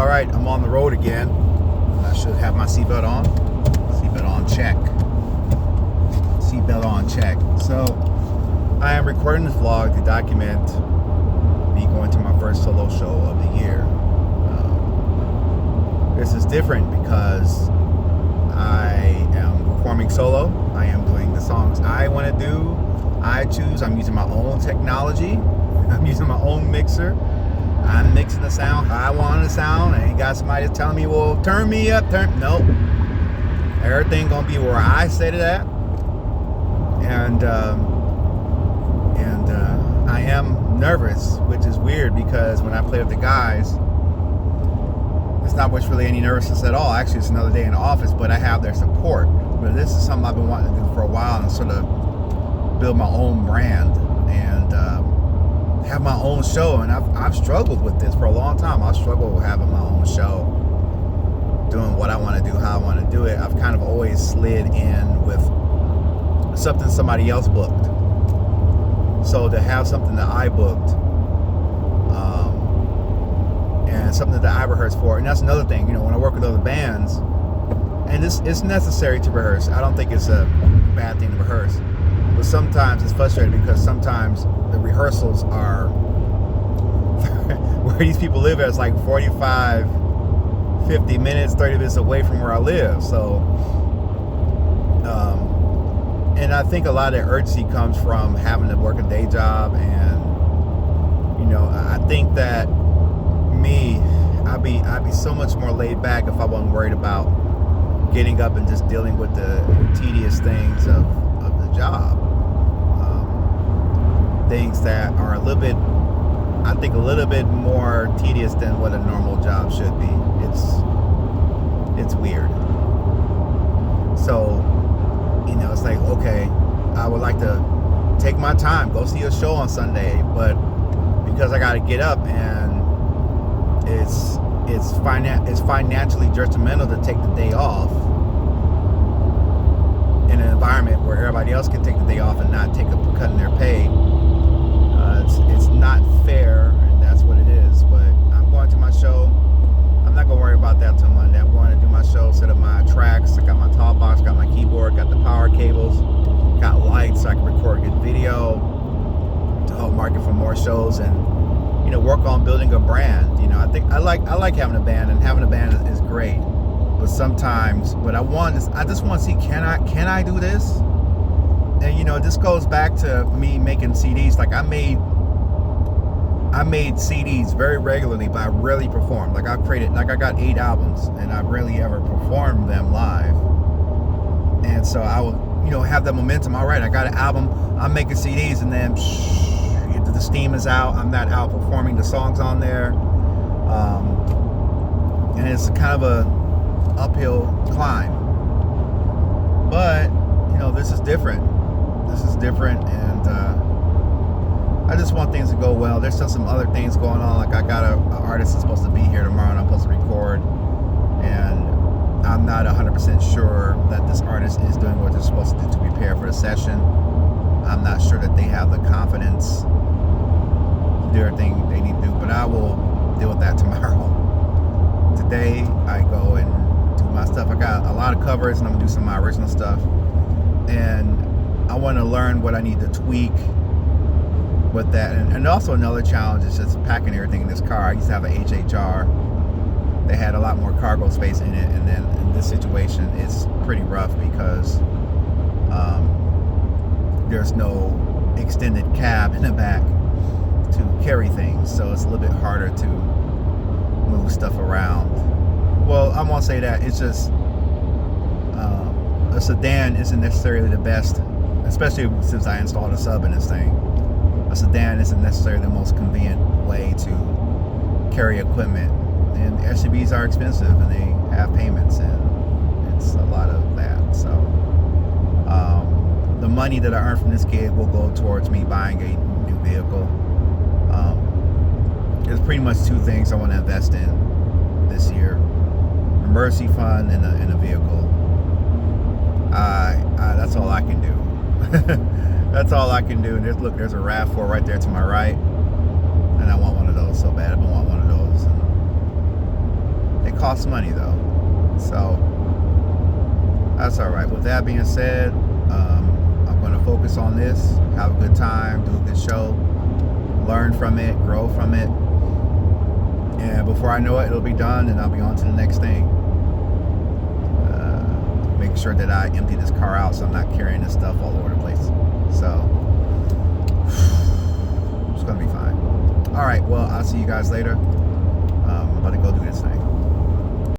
All right, I'm on the road again. I should have my seatbelt on. Seatbelt on check. Seatbelt on check. So I am recording this vlog to document me going to my first solo show of the year. This is different because I am performing solo. I am doing the songs I want to do. I choose. I'm using my own technology. I'm using my own mixer. I'm mixing the sound how I want it to sound. I ain't got somebody telling me, well, turn me up, nope. Everything gonna be where I set it at. And I am nervous, which is weird because when I play with the guys, it's not much really any nervousness at all. Actually, it's another day in the office, but I have their support. But this is something I've been wanting to do for a while and sort of build my own brand and have my own show. And I've struggled with this for a long time. I've struggled with having my own show, doing what I want to do, how I want to do it. I've kind of always slid in with something somebody else booked. So to have something that I booked, and something that I rehearse for, and that's another thing, you know, when I work with other bands, and it's necessary to rehearse. I don't think it's a bad thing to rehearse, but sometimes it's frustrating because sometimes the rehearsals are where these people live at, it's like 45, 50 minutes, 30 minutes away from where I live. So, and I think a lot of the urgency comes from having to work a day job, and you know, I think that I'd be so much more laid back if I wasn't worried about getting up and just dealing with the tedious things of the job. Things that are a little bit more tedious than what a normal job should be. It's weird. So, you know, it's like, okay, I would like to take my time, go see a show on Sunday, but because I got to get up and it's financially detrimental to take the day off in an environment where everybody else can take the day off and not take a cut in their pay. It's not fair, and that's what it is. But I'm going to my show. I'm not gonna worry about that till Monday. I'm going to do my show, set up my tracks. I got my talk box, got my keyboard, got the power cables, got lights so I can record good video to help market for more shows and, you know, work on building a brand. You know, I think I like having a band, and having a band is great. But sometimes what I want is I just want to see, can I do this? And you know, this goes back to me making CDs. Like I made CDs very regularly, but I rarely performed. Like I got 8 albums, and I rarely ever performed them live. And so I would, you know, have that momentum. All right, I got an album, I'm making CDs, and then the steam is out. I'm not out performing the songs on there, and it's kind of a uphill climb. But you know, this is different. And I just want things to go well. There's still some other things going on. Like I got an artist that's supposed to be here tomorrow, and I'm supposed to record, and I'm not 100% sure that this artist is doing what they're supposed to do to prepare for the session. I'm not sure that they have the confidence to do everything they need to do, but I will deal with that tomorrow. Today I go and do my stuff. I got a lot of covers, and I'm gonna do some of my original stuff, and I want to learn what I need to tweak with that. And also another challenge is just packing everything in this car. I used to have an HHR that had a lot more cargo space in it, and then in this situation it's pretty rough because there's no extended cab in the back to carry things, so it's a little bit harder to move stuff around. Well, I won't say that. It's just a sedan isn't necessarily the best, especially since I installed a sub in this thing. A sedan isn't necessarily the most convenient way to carry equipment, and SUVs are expensive and they have payments, and it's a lot of that. So the money that I earn from this gig will go towards me buying a new vehicle. There's pretty much 2 things I want to invest in this year: emergency fund and a vehicle. That's all I can do. That's all I can do. And there's a RAV4 right there to my right, and I want one of those so bad. I want one of those. costs money though. So that's all right. With that being said, I'm going to focus on this, have a good time, do a good show, learn from it, grow from it. And before I know it, it'll be done and I'll be on to the next thing. Make sure that I empty this car out so I'm not carrying this stuff all over the place. So it's going to be fine. All right, well, I'll see you guys later. I'm about to go do this thing.